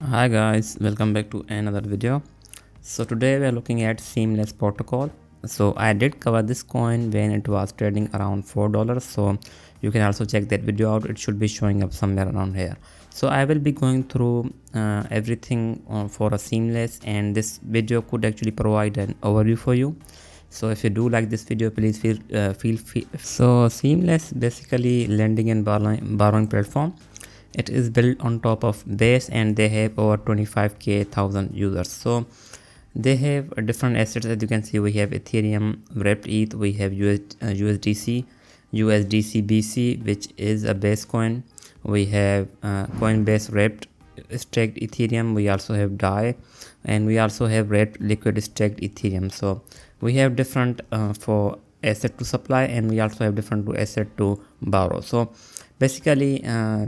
Hi guys, welcome back to another video. So today we are looking at Seamless Protocol. So I did cover this coin when it was trading around $4. So you can also check that video out. It should be showing up somewhere around here. So I will be going through everything for a Seamless, and this video could actually provide an overview for you. So if you do like this video, please feel free. So Seamless basically lending and borrowing platform. It is built on top of Base, and they have over 25,000 users. So they have different assets. As you can see, we have Ethereum, wrapped ETH, we have USDC, USDC BC, which is a base coin. We have Coinbase wrapped staked Ethereum. We also have DAI, and we also have wrapped liquid staked Ethereum. So we have different for asset to supply, and we also have different to asset to borrow. So basically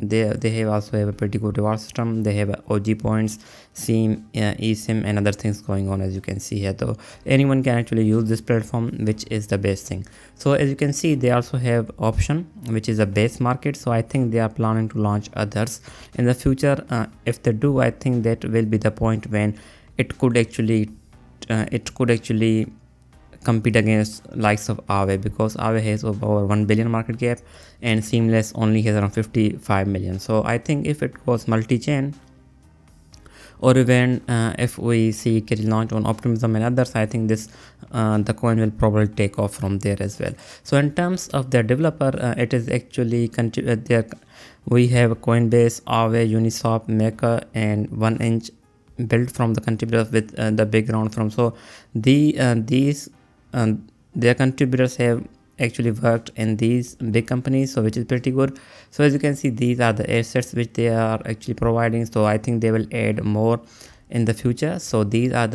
they have also have a pretty good reward system. They have OG points, Seam, eSIM, and other things going on, as you can see here. Though anyone can actually use this platform, which is the best thing. So as you can see, they also have option, which is a base market. So I think they are planning to launch others in the future. If they do, I think that will be the point when it could actually compete against likes of Aave, because Aave has over 1 billion market cap and Seamless only has around 55 million. So I think if it goes multi-chain, or even if we see it get launched on Optimism and others, I think this the coin will probably take off from there as well. So in terms of the developer, it is actually there. We have Coinbase, Aave, Uniswap, Maker, and 1inch built from the contributors with the background from. So these their contributors have actually worked in these big companies, so which is pretty good. So as you can see, these are the assets which they are actually providing. So I think they will add more in the future. So these are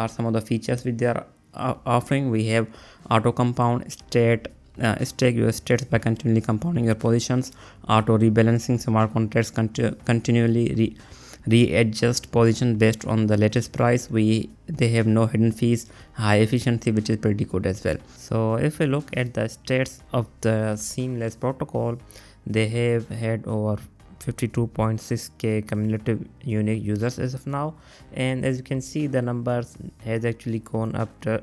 some of the features which they are offering. We have auto compound stake your states by continually compounding your positions, auto rebalancing smart contracts continually readjust position based on the latest price. They have no hidden fees, high efficiency, which is pretty good as well. So if we look at the stats of the Seamless protocol, they have had over 52.6k cumulative unique users as of now, and as you can see, the numbers has actually gone up to,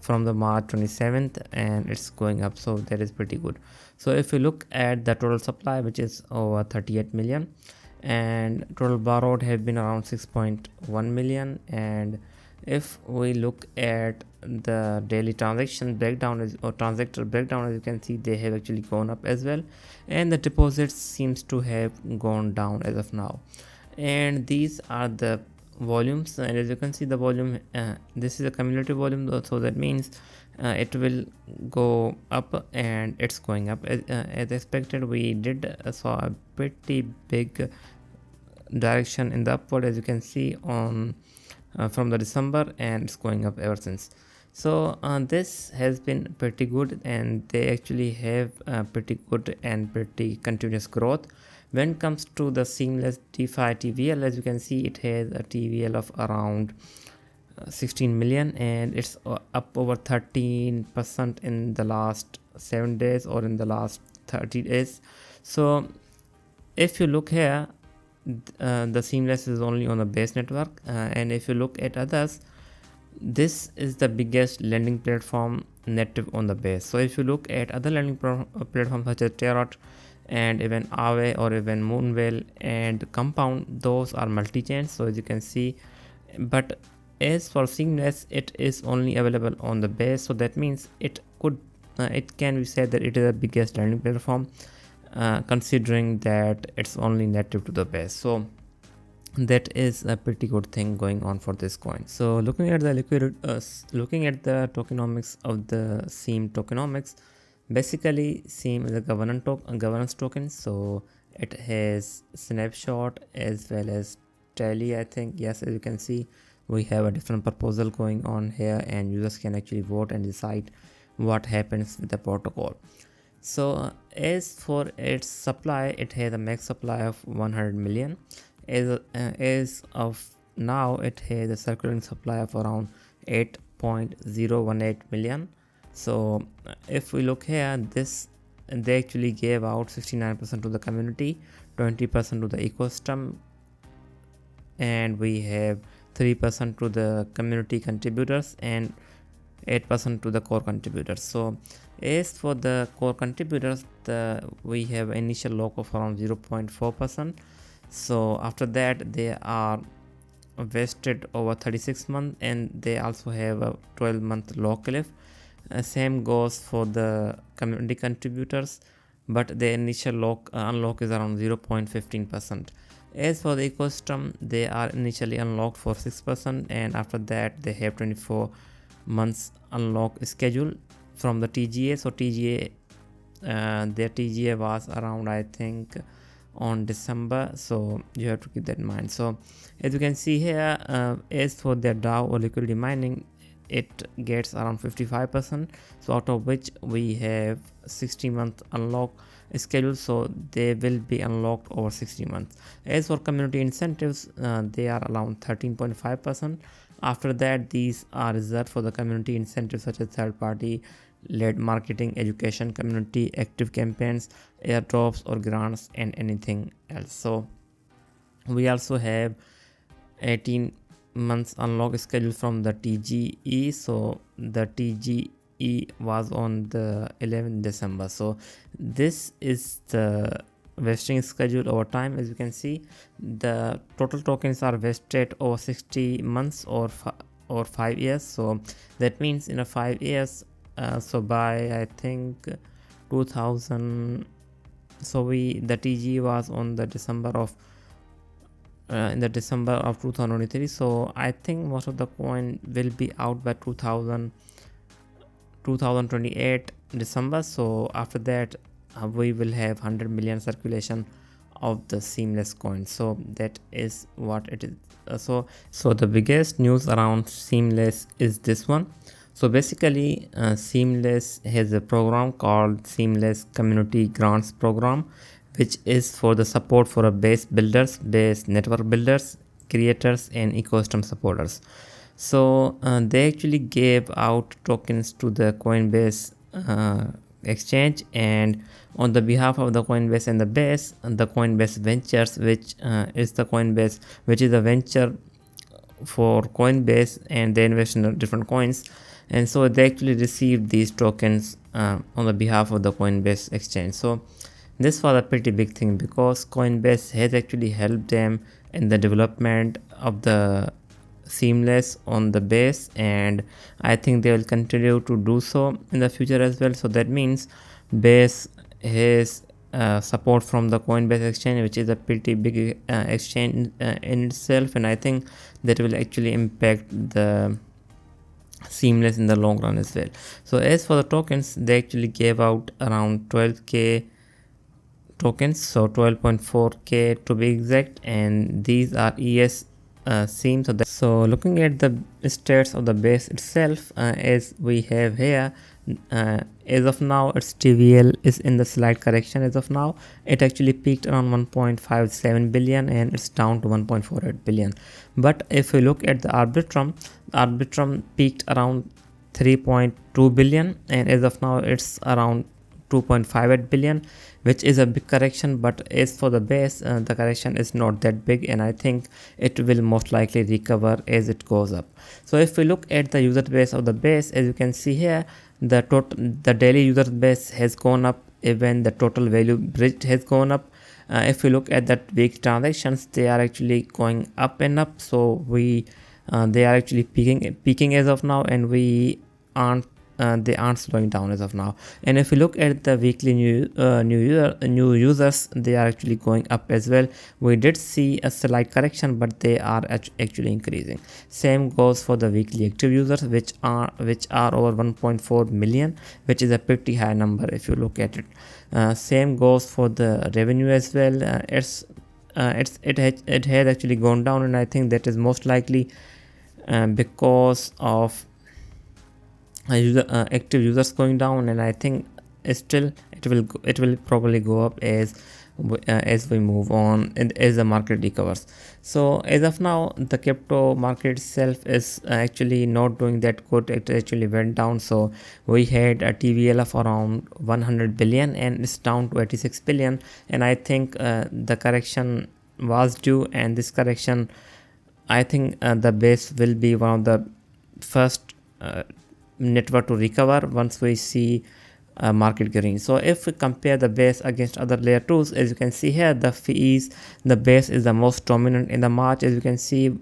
from the March 27th, and it's going up, so that is pretty good. So if you look at the total supply, which is over 38 million, and total borrowed have been around 6.1 million. And if we look at the daily transaction breakdown or transactor breakdown, as you can see, they have actually gone up as well, and the deposits seems to have gone down as of now. And these are the volumes, and as you can see, the volume, this is a cumulative volume though, so that means it will go up, and it's going up as expected. We did saw a pretty big direction in the upward, as you can see on from the December, and it's going up ever since. So this has been pretty good, and they actually have pretty good and pretty continuous growth. When it comes to the Seamless DeFi TVL, as you can see, it has a TVL of around 16 million, and it's up over 13% in the last 7 days or in the last 30 days. So if you look here, the Seamless is only on the base network, and if you look at others, this is the biggest lending platform native on the base. So if you look at other lending platforms such as Tarot and even Aave or even Moonwell and Compound, those are multi-chain, so as you can see. But as for Seamless, it is only available on the base, so that means it can be said that it is the biggest lending platform, considering that it's only native to the base. So that is a pretty good thing going on for this coin. So looking at the tokenomics of the Seam tokenomics, basically Seam is a governance token. So it has snapshot as well as tally, I think. Yes, as you can see, we have a different proposal going on here, and users can actually vote and decide what happens with the protocol. So as for its supply, it has a max supply of 100 million. As of now, it has a circulating supply of around 8.018 million. So if we look here, they actually gave out 69% to the community, 20% to the ecosystem, and we have 3% to the community contributors and 8% to the core contributors. So as for the core contributors, we have initial lock of around 0.4%. so after that they are vested over 36 months, and they also have a 12-month lock cliff. Same goes for the community contributors, but the initial unlock is around 0.15%. As for the ecosystem, they are initially unlocked for 6%, and after that they have 24 months unlock schedule from the TGA. So their TGA was around, I think, on December, so you have to keep that in mind. So as you can see here, as for their DAO or liquidity mining, it gets around 55%, so out of which we have 60-month unlock schedule, so they will be unlocked over 60 months. As for community incentives, they are around 13.5%. After that, these are reserved for the community incentives such as third party led marketing, education, community active campaigns, airdrops or grants, and anything else. So we also have 18 months unlock schedule from the TGE. So the TGE was on the 11th December. So this is the vesting schedule over time. As you can see, the total tokens are vested over 60 months or 5 years. So that means in a 5 years, so by I think 2000, so the TG was on the December of in the December of 2023. So I think most of the coin will be out by 2028 December. So after that, we will have 100 million circulation of the Seamless coin. So that is what it is. So the biggest news around Seamless is this one. So basically, Seamless has a program called Seamless Community Grants Program, which is for the support for base builders, base network builders, creators, and ecosystem supporters. So they actually gave out tokens to the Coinbase exchange, and on the behalf of the Coinbase and the base, the Coinbase Ventures, which is a venture for Coinbase, and they invest in different coins, and so they actually received these tokens on the behalf of the Coinbase exchange. So this was a pretty big thing because Coinbase has actually helped them in the development of the Seamless on the base, and I think they will continue to do so in the future as well. So that means base has support from the Coinbase exchange, which is a pretty big exchange in itself, and I think that will actually impact the Seamless in the long run as well. So as for the tokens, they actually gave out around 12k tokens, so 12.4k to be exact, and these are ES Seam. So looking at the stats of the base itself, as we have here, as of now its TVL is in the slight correction. As of now, it actually peaked around 1.57 billion and it's down to 1.48 billion. But if we look at the Arbitrum peaked around 3.2 billion, and as of now it's around 2.58 billion, which is a big correction. But as for the base, the correction is not that big, and I think it will most likely recover as it goes up. So if we look at the user base of the base, as you can see here, the daily user base has gone up, even the total value bridged has gone up. If we look at that weekly transactions, they are actually going up and up. So they are actually peaking as of now, and they aren't slowing down as of now. And if you look at the weekly new users, they are actually going up as well. We did see a slight correction, but they are actually increasing. Same goes for the weekly active users, which are over 1.4 million, which is a pretty high number if you look at it. Same goes for the revenue as well. It has actually gone down, and I think that is most likely because of active users going down, and I think still it will probably go up as we move on and as the market recovers. So as of now, the crypto market itself is actually not doing that good. It actually went down. So we had a TVL of around 100 billion and it's down to 86 billion, and I think the correction was due, and this correction I think the Base will be one of the first network to recover once we see market green. So if we compare the Base against other layer 2s, as you can see here, the fees, the Base is the most dominant in the March. As you can see,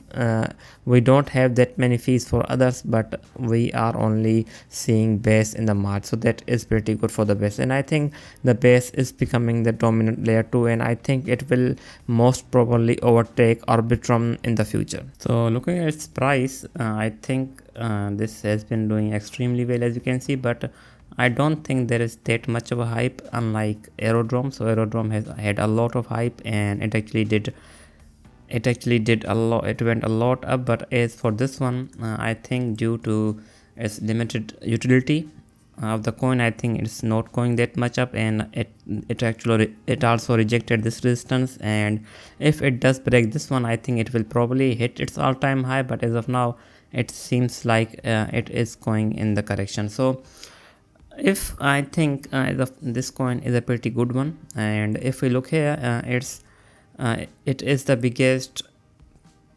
we don't have that many fees for others, but we are only seeing Base in the March, so that is pretty good for the Base. And I think the Base is becoming the dominant layer 2, and I think it will most probably overtake Arbitrum in the future. So looking at its price, I think this has been doing extremely well, as you can see, but I don't think there is that much of a hype, unlike Aerodrome. So Aerodrome has had a lot of hype, and it actually did a lot, it went a lot up. But as for this one, I think due to its limited utility of the coin, I think it's not going that much up, and it also rejected this resistance. And if it does break this one, I think it will probably hit its all-time high, but as of now it seems like it is going in the correction. So if I think this coin is a pretty good one, and if we look here, it is the biggest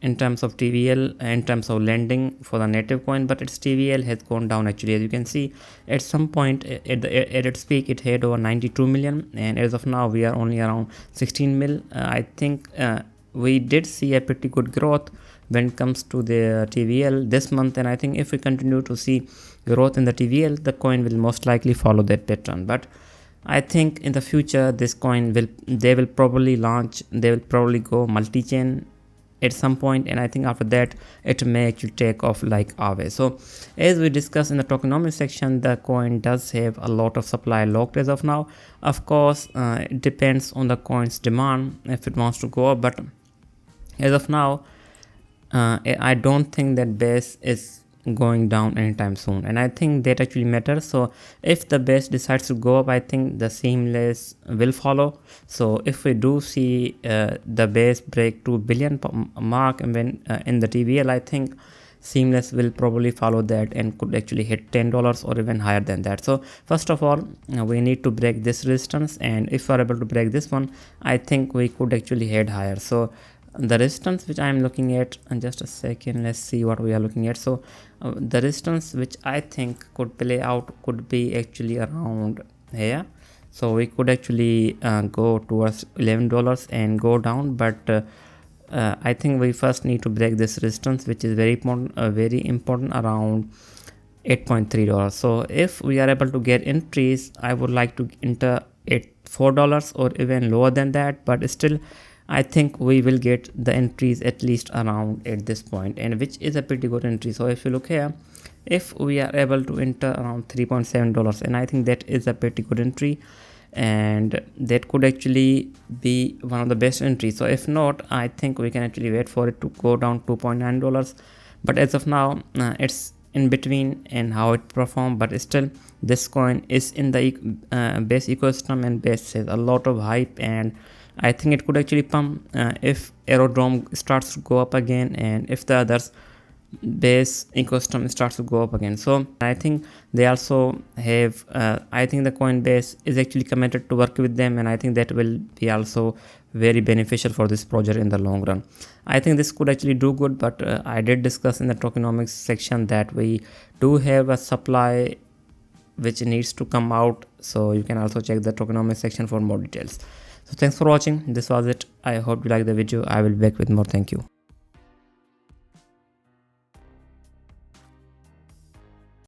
in terms of TVL, in terms of lending for the native coin, but its TVL has gone down actually. As you can see, at some point at its peak it had over 92 million, and as of now we are only around 16 mil. I think we did see a pretty good growth when it comes to the TVL this month, and I think if we continue to see growth in the TVL, the coin will most likely follow that pattern. But I think in the future this coin they will probably go multi-chain at some point, and I think after that it may actually take off like Aave. So as we discussed in the tokenomics section, the coin does have a lot of supply locked as of now. Of course, it depends on the coin's demand if it wants to go up, but as of now I don't think that Base is going down anytime soon, and I think that actually matters. So if the Base decides to go up, I think the Seamless will follow. So if we do see the Base break 2 billion mark and when in the TVL, I think Seamless will probably follow that and could actually hit $10 or even higher than that. So first of all, we need to break this resistance, and if we are able to break this one, I think we could actually head higher. So the resistance which I am looking at, and just a second, let's see what we are looking at. So the resistance which I think could play out could be actually around here. So we could actually go towards $11 and go down, but I think we first need to break this resistance, which is very important around $8.3. So if we are able to get entries, I would like to enter at $4 or even lower than that, but still I think we will get the entries at least around at this point, and which is a pretty good entry. So if you look here, if we are able to enter around $3.7, and I think that is a pretty good entry, and that could actually be one of the best entries. So if not, I think we can actually wait for it to go down $2.9, but as of now it's in between and how it performed. But still, this coin is in the Base ecosystem, and Base has a lot of hype, and I think it could actually pump if Aerodrome starts to go up again, and if the others Base ecosystem starts to go up again. So I think they also have I think the Coinbase is actually committed to work with them, and I think that will be also very beneficial for this project in the long run. I think this could actually do good, but I did discuss in the tokenomics section that we do have a supply which needs to come out, so you can also check the tokenomics section for more details. So thanks for watching. This was it. I hope you liked the video. I will be back with more. Thank you.